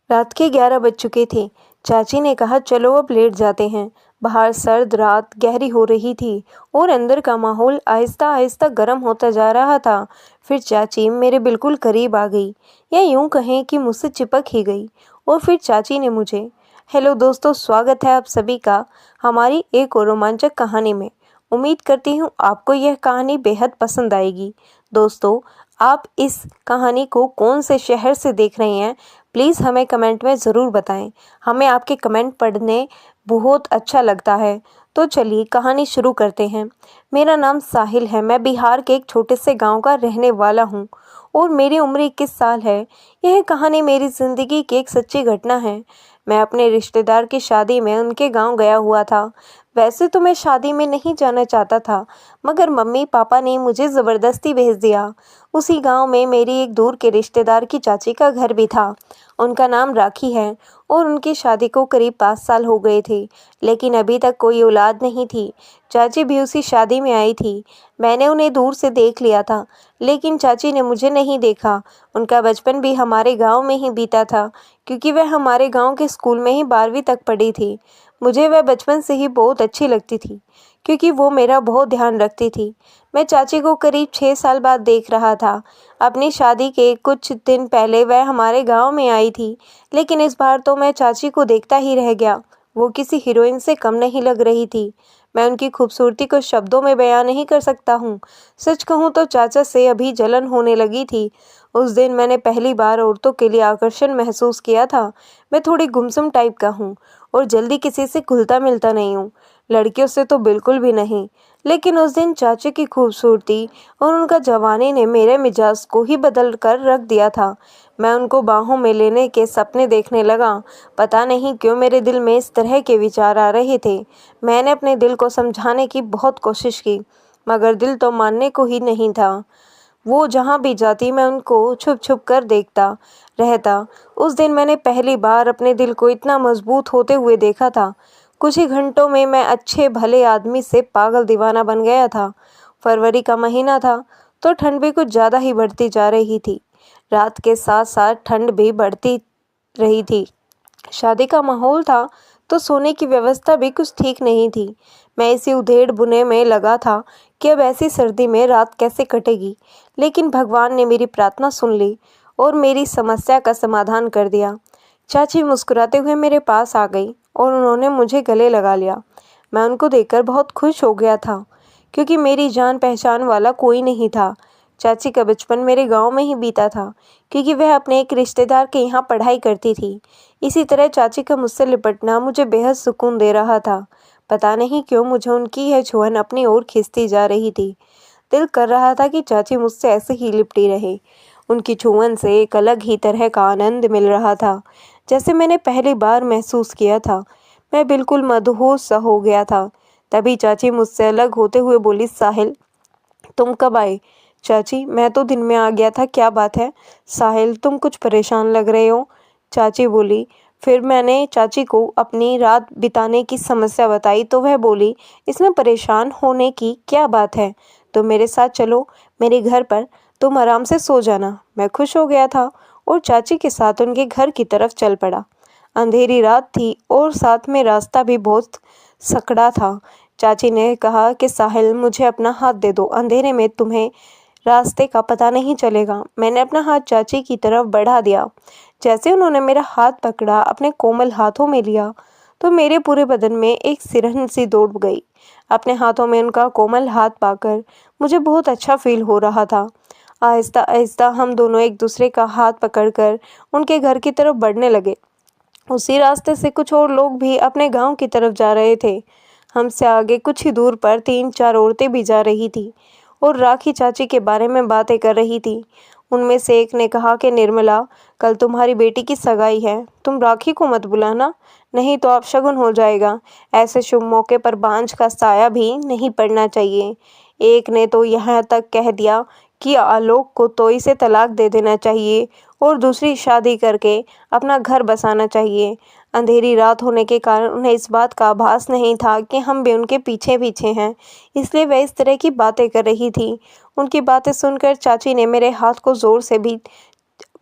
रात के 11 बज चुके थे। चाची ने कहा चलो अब लेट जाते हैं। बाहर सर्द रात गहरी हो रही थी और अंदर का माहौल आहिस्ता आहिस्ता गर्म होता जा रहा था। फिर चाची मेरे बिल्कुल करीब आ गई, या यूं कहें कि मुझसे चिपक ही गई। और फिर चाची ने मुझे, हेलो दोस्तों, स्वागत है आप सभी का हमारी एक और रोमांचक कहानी में। उम्मीद करती हूँ आपको यह कहानी बेहद पसंद आएगी। दोस्तों, आप इस कहानी को कौन से शहर से देख रहे हैं, प्लीज़ हमें कमेंट में ज़रूर बताएं। हमें आपके कमेंट पढ़ने बहुत अच्छा लगता है। तो चलिए कहानी शुरू करते हैं। मेरा नाम साहिल है। मैं बिहार के एक छोटे से गांव का रहने वाला हूं और मेरी उम्र 21 साल है। यह कहानी मेरी ज़िंदगी की एक सच्ची घटना है। मैं अपने रिश्तेदार की शादी में उनके गांव गया हुआ था। वैसे तो मैं शादी में नहीं जाना चाहता था, मगर मम्मी पापा ने मुझे ज़बरदस्ती भेज दिया। उसी गांव में मेरी एक दूर के रिश्तेदार की चाची का घर भी था। उनका नाम राखी है और उनकी शादी को करीब 5 साल हो गए थे, लेकिन अभी तक कोई औलाद नहीं थी। चाची भी उसी शादी में आई थी। मैंने उन्हें दूर से देख लिया था, लेकिन चाची ने मुझे नहीं देखा। उनका बचपन भी हमारे गांव में ही बीता था, क्योंकि वह हमारे गांव के स्कूल में ही 12वीं तक पढ़ी थी। मुझे वह बचपन से ही बहुत अच्छी लगती थी, क्योंकि वो मेरा बहुत ध्यान रखती थी। मैं चाची को करीब 6 साल बाद देख रहा था। अपनी शादी के कुछ दिन पहले वह हमारे गांव में आई थी, लेकिन इस बार तो मैं चाची को देखता ही रह गया। वो किसी हीरोइन से कम नहीं लग रही थी। मैं उनकी खूबसूरती को शब्दों में बयां नहीं कर सकता हूँ। सच कहूँ तो चाचा से अभी जलन होने लगी थी। उस दिन मैंने पहली बार औरतों के लिए आकर्षण महसूस किया था। मैं थोड़ी गुमसुम टाइप का हूँ और जल्दी किसी से घुलता मिलता नहीं हूँ, लड़कियों से तो बिल्कुल भी नहीं। लेकिन उस दिन चाची की खूबसूरती और उनका जवानी ने मेरे मिजाज को ही बदल कर रख दिया था। मैं उनको बाहों में लेने के सपने देखने लगा। पता नहीं क्यों मेरे दिल में इस तरह के विचार आ रहे थे। मैंने अपने दिल को समझाने की बहुत कोशिश की, मगर दिल तो मानने को ही नहीं था। वो जहाँ भी जाती मैं उनको छुप छुप कर देखता रहता। उस दिन मैंने पहली बार अपने दिल को इतना मजबूत होते हुए देखा था। कुछ ही घंटों में मैं अच्छे भले आदमी से पागल दीवाना बन गया था। फरवरी का महीना था, तो ठंड भी कुछ ज़्यादा ही बढ़ती जा रही थी। रात के साथ साथ ठंड भी बढ़ती रही थी। शादी का माहौल था, तो सोने की व्यवस्था भी कुछ ठीक नहीं थी। मैं इसी उधेड़ बुने में लगा था कि अब ऐसी सर्दी में रात कैसे कटेगी। लेकिन भगवान ने मेरी प्रार्थना सुन ली और मेरी समस्या का समाधान कर दिया। चाची मुस्कुराते हुए मेरे पास आ गई और उन्होंने मुझे गले लगा लिया। मैं उनको देखकर बहुत खुश हो गया था, क्योंकि मेरी जान पहचान वाला कोई नहीं था। चाची का बचपन मेरे गांव में ही बीता था, क्योंकि वह अपने एक रिश्तेदार के यहाँ पढ़ाई करती थी। इसी तरह चाची का मुझसे लिपटना मुझे बेहद सुकून दे रहा था। पता नहीं क्यों मुझे उनकी यह छुअन अपनी ओर खींचती जा रही थी। दिल कर रहा था कि चाची मुझसे ऐसे ही लिपटी रहे। उनकी छुअन से एक अलग ही तरह का आनंद मिल रहा था, जैसे मैंने पहली बार महसूस किया था। मैं बिल्कुल मदहोश सा हो गया था। तभी चाची मुझसे अलग होते हुए बोली, साहिल तुम कब आए? चाची, मैं तो दिन में आ गया था, क्या बात है? साहिल, तुम कुछ परेशान लग रहे हो, चाची बोली। फिर मैंने चाची को अपनी रात बिताने की समस्या बताई, तो वह बोली, इसमें परेशान होने की क्या बात है? तुम मेरे साथ चलो मेरे घर पर, तुम आराम से सो जाना। मैं खुश हो गया था और चाची के साथ उनके घर की तरफ चल पड़ा। अंधेरी रात थी और साथ में रास्ता भी बहुत सकड़ा था। चाची ने कहा कि साहिल, मुझे अपना हाथ दे दो, अंधेरे में तुम्हें रास्ते का पता नहीं चलेगा। मैंने अपना हाथ चाची की तरफ बढ़ा दिया। जैसे उन्होंने मेरा हाथ पकड़ा, अपने कोमल हाथों में लिया, तो मेरे पूरे बदन में एक सिरहन सी दौड़ गई। अपने हाथों में उनका कोमल हाथ पाकर मुझे बहुत अच्छा फील हो रहा था। आहिस्ता आहिस्ता हम दोनों एक दूसरे का हाथ पकड़कर उनके घर की तरफ बढ़ने लगे। उसी रास्ते से कुछ और लोग भी अपने गांव की तरफ जा रहे थे। हमसे आगे कुछ ही दूर पर 3-4 औरतें भी जा रही थी और राखी चाची के बारे में बातें कर रही थी। उनमें से एक ने कहा कि निर्मला, कल तुम्हारी बेटी की सगाई है, तुम राखी को मत बुलाना, नहीं तो अपशगुन हो जाएगा। ऐसे शुभ मौके पर बांझ का साया भी नहीं पड़ना चाहिए। एक ने तो यहाँ तक कह दिया कि आलोक को तो इसे तलाक दे देना चाहिए और दूसरी शादी करके अपना घर बसाना चाहिए। अंधेरी रात होने के कारण उन्हें इस बात का आभास नहीं था कि हम भी उनके पीछे पीछे हैं, इसलिए वह इस तरह की बातें कर रही थी। उनकी बातें सुनकर चाची ने मेरे हाथ को ज़ोर से भी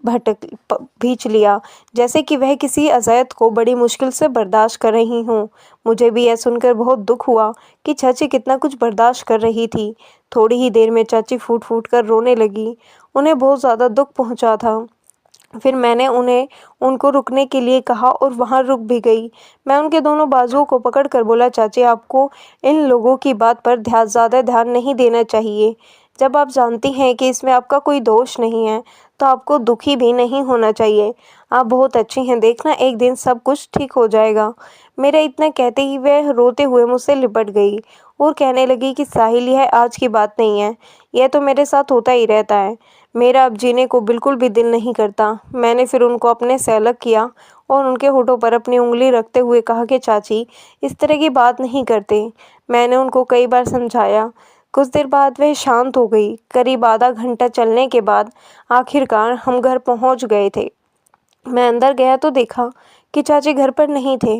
भींच लिया, जैसे कि वह किसी अज़ायत को बड़ी मुश्किल से बर्दाश्त कर रही हों। मुझे भी यह सुनकर बहुत दुख हुआ कि चाची कितना कुछ बर्दाश्त कर रही थी। थोड़ी ही देर में चाची फूट फूट कर रोने लगी। उन्हें बहुत ज़्यादा दुख पहुंचा था। फिर मैंने उनको रुकने के लिए कहा और वहाँ रुक भी गई। मैं उनके दोनों बाजुओं को पकड़ कर बोला, चाची आपको इन लोगों की बात पर ज़्यादा ध्यान नहीं देना चाहिए। जब आप जानती हैं कि इसमें आपका कोई दोष नहीं है तो आपको दुखी भी नहीं होना चाहिए। आप बहुत अच्छी हैं, देखना एक दिन सब कुछ ठीक हो जाएगा। मेरा इतना कहते ही वह रोते हुए मुझसे लिपट गई और कहने लगी कि साहिल, यह आज की बात नहीं है, यह तो मेरे साथ होता ही रहता है। मेरा अब जीने को बिल्कुल भी दिल नहीं करता। मैंने फिर उनको अपने से अलग किया और उनके होठों पर अपनी उंगली रखते हुए कहा कि चाची इस तरह की बात नहीं करते। मैंने उनको कई बार समझाया। कुछ देर बाद वह शांत हो गई। करीब आधा घंटा चलने के बाद आखिरकार हम घर पहुंच गए थे। मैं अंदर गया तो देखा कि चाची घर पर नहीं थे।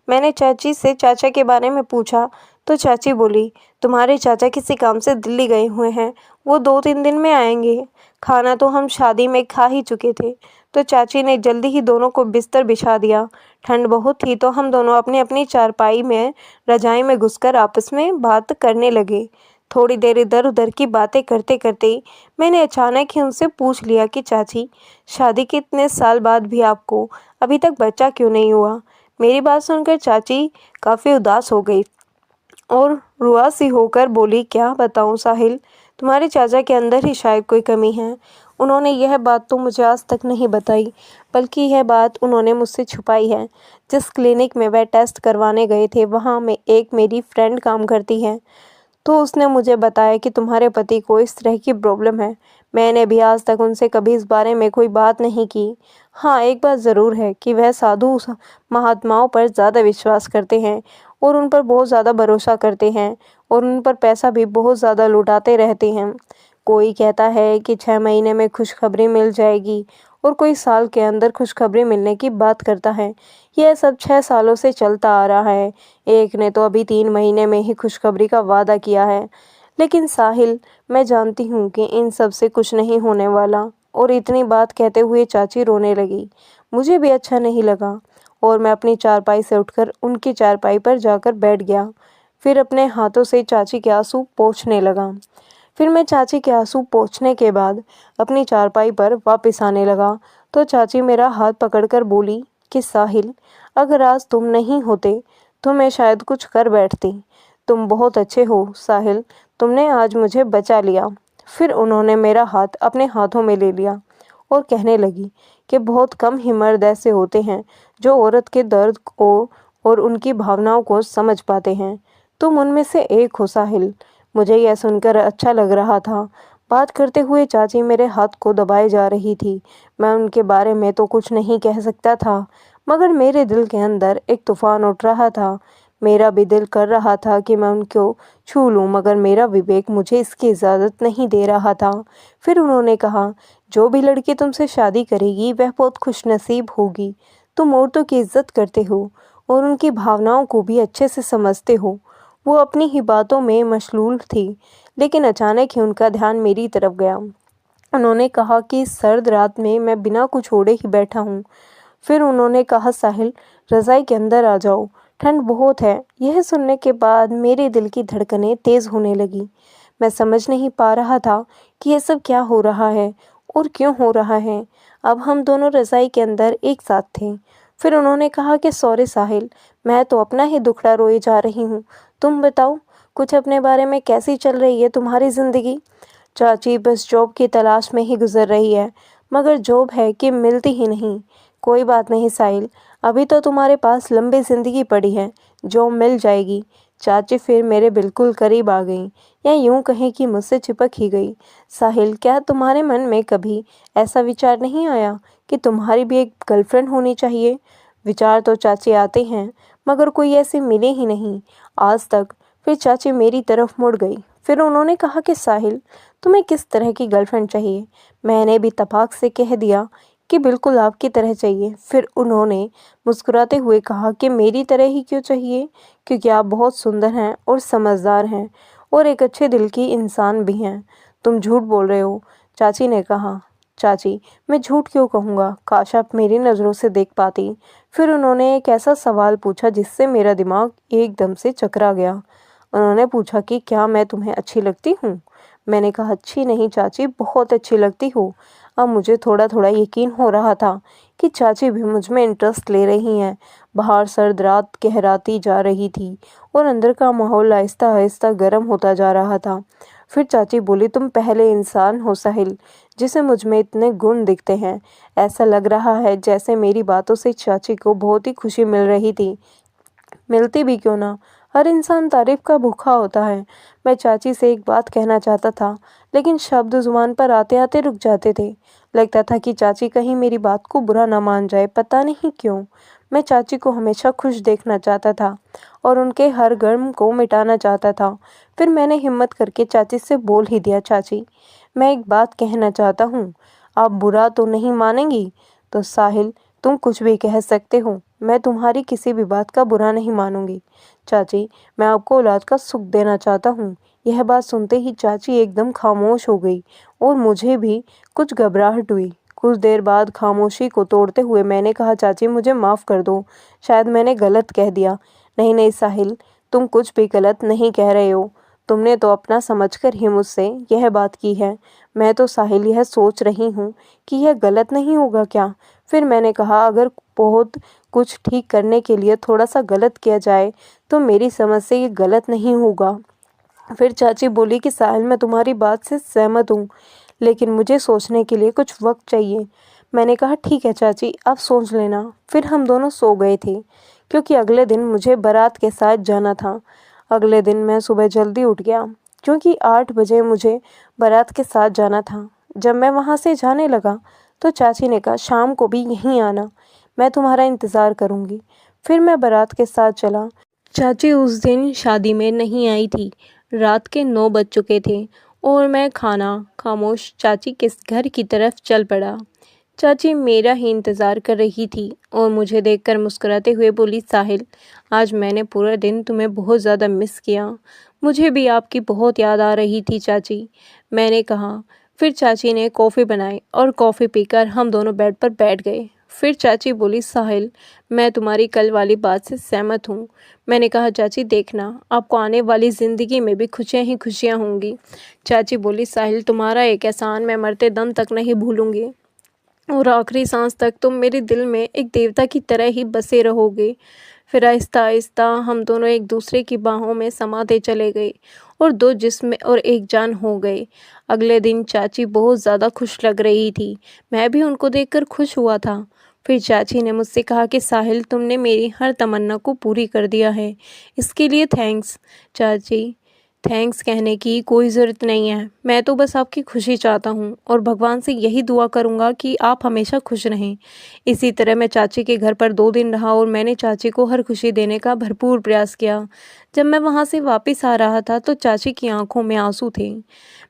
मैंने चाची से चाचा के बारे में पूछा तो चाची बोली, तुम्हारे चाचा किसी काम से दिल्ली गए हुए हैं, वो 2-3 दिन में आएंगे। खाना तो हम शादी में खा ही चुके थे। तो चाची ने जल्दी ही दोनों को बिस्तर बिछा दिया। ठंड बहुत थी तो हम दोनों अपनी अपनी चारपाई में रजाई में घुसकर आपस में बात करने लगे। थोड़ी देर इधर उधर की बातें करते करते मैंने अचानक ही उनसे पूछ लिया कि चाची, शादी के इतने साल बाद भी आपको अभी तक बच्चा क्यों नहीं हुआ? मेरी बात सुनकर चाची काफ़ी उदास हो गई और रुआ सी होकर बोली, क्या बताऊं साहिल, तुम्हारे चाचा के अंदर ही शायद कोई कमी है। उन्होंने यह बात तो मुझे आज तक नहीं बताई, बल्कि यह बात उन्होंने मुझसे छुपाई है। जिस क्लिनिक में वह टेस्ट करवाने गए थे वहाँ में एक मेरी फ्रेंड काम करती है, तो उसने मुझे बताया कि तुम्हारे पति को इस तरह की प्रॉब्लम है। मैंने भी आज तक उनसे कभी इस बारे में कोई बात नहीं की। हाँ, एक बात ज़रूर है कि वह साधु महात्माओं पर ज़्यादा विश्वास करते हैं और उन पर बहुत ज़्यादा भरोसा करते हैं और उन पर पैसा भी बहुत ज़्यादा लुटाते रहते हैं। कोई कहता है कि 6 महीने में खुशखबरी मिल जाएगी और कोई साल के अंदर खुशखबरी मिलने की बात करता है। यह सब 6 सालों से चलता आ रहा है। एक ने तो अभी 3 महीने में ही खुशखबरी का वादा किया है। लेकिन साहिल, मैं जानती हूँ कि इन सब से कुछ नहीं होने वाला। और इतनी बात कहते हुए चाची रोने लगी। मुझे भी अच्छा नहीं लगा और मैं अपनी चारपाई से उठकर उनकी चारपाई पर जाकर बैठ गया। फिर अपने हाथों से चाची के आंसू पोंछने लगा। फिर मैं चाची के आंसू पोंछने के बाद अपनी चारपाई पर वापस आने लगा तो चाची मेरा हाथ पकड़कर बोली कि साहिल, अगर आज तुम नहीं होते तो मैं शायद कुछ कर बैठती। तुम बहुत अच्छे हो साहिल, तुमने आज मुझे बचा लिया। फिर उन्होंने मेरा हाथ अपने हाथों में ले लिया और कहने लगी कि बहुत कम ही मर्द ऐसे होते हैं जो औरत के दर्द को और उनकी भावनाओं को समझ पाते हैं। तुम उनमें से एक हो साहिल। मुझे यह सुनकर अच्छा लग रहा था। बात करते हुए चाची मेरे हाथ को दबाए जा रही थी। मैं उनके बारे में तो कुछ नहीं कह सकता था, मगर मेरे दिल के अंदर एक तूफान उठ रहा था। मेरा भी दिल कर रहा था कि मैं उनको छू लूं, मगर मेरा विवेक मुझे इसकी इजाज़त नहीं दे रहा था। फिर उन्होंने कहा, जो भी लड़की तुमसे शादी करेगी वह बहुत खुशनसीब होगी। तुम औरतों की इज्जत करते हो और उनकी भावनाओं को भी अच्छे से समझते हो। वो अपनी ही बातों में मशगूल थी, लेकिन अचानक ही उनका ध्यान मेरी तरफ गया। उन्होंने कहा कि इस सर्द रात में मैं बिना कुछ ओढ़े ही बैठा हूँ। फिर उन्होंने कहा, साहिल, रज़ाई के अंदर आ जाओ, ठंड बहुत है। यह सुनने के बाद मेरे दिल की धड़कनें तेज़ होने लगी। मैं समझ नहीं पा रहा था कि यह सब क्या हो रहा है और क्यों हो रहा है। अब हम दोनों रज़ाई के अंदर एक साथ थे। फिर उन्होंने कहा कि सॉरी साहिल, मैं तो अपना ही दुखड़ा रोए जा रही हूँ। तुम बताओ, कुछ अपने बारे में कैसी चल रही है तुम्हारी ज़िंदगी? चाची बस जॉब की तलाश में ही गुजर रही है, मगर जॉब है कि मिलती ही नहीं। कोई बात नहीं साहिल, अभी तो तुम्हारे पास लंबी ज़िंदगी पड़ी है, जॉब मिल जाएगी। चाची फिर मेरे बिल्कुल करीब आ गई, या यूं कहें कि मुझसे चिपक ही गई। साहिल, क्या तुम्हारे मन में कभी ऐसा विचार नहीं आया कि तुम्हारी भी एक गर्लफ्रेंड होनी चाहिए? विचार तो चाची आते हैं, मगर कोई ऐसे मिले ही नहीं आज तक। फिर चाची मेरी तरफ मुड़ गई। फिर उन्होंने कहा कि साहिल, तुम्हें किस तरह की गर्लफ्रेंड चाहिए? मैंने भी तपाक से कह दिया कि बिल्कुल आपकी तरह चाहिए। फिर उन्होंने मुस्कुराते हुए कहा कि मेरी तरह ही क्यों चाहिए, क्योंकि आप बहुत सुंदर हैं और समझदार हैं और एक अच्छे दिल की इंसान भी हैं। तुम झूठ बोल रहे हो, चाची ने कहा। चाची, मैं झूठ क्यों कहूँगा, काश आप मेरी नज़रों से देख पाती। फिर उन्होंने एक ऐसा सवाल पूछा जिससे मेरा दिमाग एकदम से चकरा गया। उन्होंने पूछा कि क्या मैं तुम्हें अच्छी लगती हूँ? मैंने कहा, अच्छी नहीं चाची, बहुत अच्छी लगती हो। अब मुझे थोड़ा थोड़ा यकीन हो रहा था कि चाची भी मुझ में इंटरेस्ट ले रही हैं। बाहर सर्द रात गहराती जा रही थी और अंदर का माहौल आहिस्ता आहिस्ता गर्म होता जा रहा था। फिर चाची बोली, तुम पहले इंसान हो साहिल जिसे मुझ में इतने गुण दिखते हैं। ऐसा लग रहा है जैसे मेरी बातों से चाची को बहुत ही खुशी मिल रही थी। मिलती भी क्यों ना, हर इंसान तारीफ का भूखा होता है। मैं चाची से एक बात कहना चाहता था, लेकिन शब्द जुबान पर आते आते रुक जाते थे। लगता था कि चाची कहीं मेरी बात को बुरा ना मान जाए, पता नहीं क्यों। मैं चाची को हमेशा खुश देखना चाहता था और उनके हर गम को मिटाना चाहता था। फिर मैंने हिम्मत करके चाची से बोल ही दिया, चाची, मैं एक बात कहना चाहता हूँ, आप बुरा तो नहीं मानेंगी? तो साहिल, तुम कुछ भी कह सकते हो, मैं तुम्हारी किसी भी बात का बुरा नहीं मानूंगी। चाची, मैं आपको औलाद का सुख देना चाहता हूँ। यह बात सुनते ही चाची एकदम खामोश हो गई और मुझे भी कुछ घबराहट हुई। कुछ देर बाद खामोशी को तोड़ते हुए मैंने कहा, चाची मुझे माफ़ कर दो, शायद मैंने गलत कह दिया। नहीं नहीं साहिल, तुम कुछ भी गलत नहीं कह रहे हो। तुमने तो अपना समझकर ही मुझसे यह बात की है। मैं तो साहिल यह सोच रही हूँ कि यह गलत नहीं होगा क्या। फिर मैंने कहा, अगर बहुत कुछ ठीक करने के लिए थोड़ा सा गलत किया जाए तो मेरी समझ से ये गलत नहीं होगा। फिर चाची बोली कि साहिल, मैं तुम्हारी बात से सहमत हूँ, लेकिन मुझे सोचने के लिए कुछ वक्त चाहिए। मैंने कहा, ठीक है चाची, आप सोच लेना। फिर हम दोनों सो गए थे क्योंकि अगले दिन मुझे बारात के साथ जाना था। अगले दिन मैं सुबह जल्दी उठ गया क्योंकि 8 बजे मुझे बारात के साथ जाना था। जब मैं वहाँ से जाने लगा तो चाची ने कहा, शाम को भी यहीं आना, मैं तुम्हारा इंतज़ार करूँगी। फिर मैं बारात के साथ चला। चाची उस दिन शादी में नहीं आई थी। रात के 9 बज चुके थे और मैं खामोश चाची के घर की तरफ चल पड़ा। चाची मेरा ही इंतज़ार कर रही थी और मुझे देखकर मुस्कुराते हुए बोली, साहिल, आज मैंने पूरा दिन तुम्हें बहुत ज़्यादा मिस किया। मुझे भी आपकी बहुत याद आ रही थी चाची, मैंने कहा। फिर चाची ने कॉफ़ी बनाई और कॉफ़ी पीकर हम दोनों बेड पर बैठ गए। फिर चाची बोली, साहिल, मैं तुम्हारी कल वाली बात से सहमत हूँ। मैंने कहा, चाची देखना, आपको आने वाली ज़िंदगी में भी खुशियाँ ही खुशियाँ होंगी। चाची बोली, साहिल, तुम्हारा एक एहसान मैं मरते दम तक नहीं भूलूंगी और आखिरी सांस तक तुम मेरे दिल में एक देवता की तरह ही बसे रहोगे। फिर आहिस्ता आहिस्ता हम दोनों एक दूसरे की बाहों में समाते चले गए और 2 जिस्म और एक जान हो गए। अगले दिन चाची बहुत ज़्यादा खुश लग रही थी। मैं भी उनको देखकर खुश हुआ था। फिर चाची ने मुझसे कहा कि साहिल, तुमने मेरी हर तमन्ना को पूरी कर दिया है, इसके लिए थैंक्स। चाची, थैंक्स कहने की कोई ज़रूरत नहीं है, मैं तो बस आपकी खुशी चाहता हूँ और भगवान से यही दुआ करूँगा कि आप हमेशा खुश रहें। इसी तरह मैं चाची के घर पर 2 दिन रहा और मैंने चाची को हर खुशी देने का भरपूर प्रयास किया। जब मैं वहाँ से वापस आ रहा था तो चाची की आंखों में आंसू थे।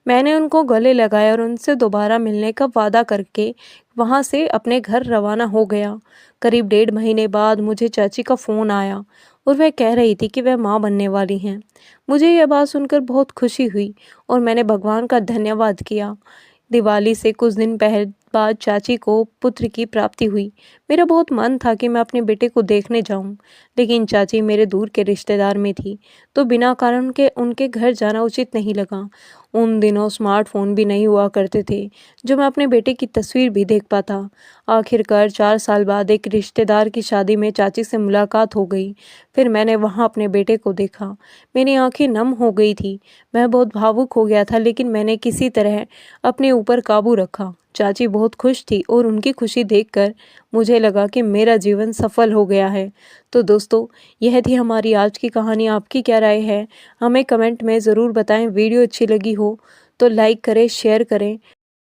मैंने उनको गले लगाया और उनसे दोबारा मिलने का वादा करके वहाँ से अपने घर रवाना हो गया। करीब 1.5 महीने बाद मुझे चाची का फ़ोन आया और वह कह रही थी कि वह माँ बनने वाली हैं। मुझे यह बात सुनकर बहुत खुशी हुई और मैंने भगवान का धन्यवाद किया। दिवाली से कुछ दिन बाद चाची को पुत्र की प्राप्ति हुई। मेरा बहुत मन था कि मैं अपने बेटे को देखने जाऊं, लेकिन चाची मेरे दूर के रिश्तेदार में थी, तो बिना कारण के उनके घर जाना उचित नहीं लगा। उन दिनों स्मार्टफोन भी नहीं हुआ करते थे जो मैं अपने बेटे की तस्वीर भी देख पाता। आखिरकार 4 साल बाद एक रिश्तेदार की शादी में चाची से मुलाकात हो गई। फिर मैंने वहाँ अपने बेटे को देखा। मेरी आंखें नम हो गई थी। मैं बहुत भावुक हो गया था, लेकिन मैंने किसी तरह अपने ऊपर काबू रखा। चाची बहुत खुश थी और उनकी खुशी देखकर मुझे लगा कि मेरा जीवन सफल हो गया है। तो दोस्तों, यह थी हमारी आज की कहानी। आपकी क्या राय है, हमें कमेंट में ज़रूर बताएं। वीडियो अच्छी लगी हो तो लाइक करें, शेयर करें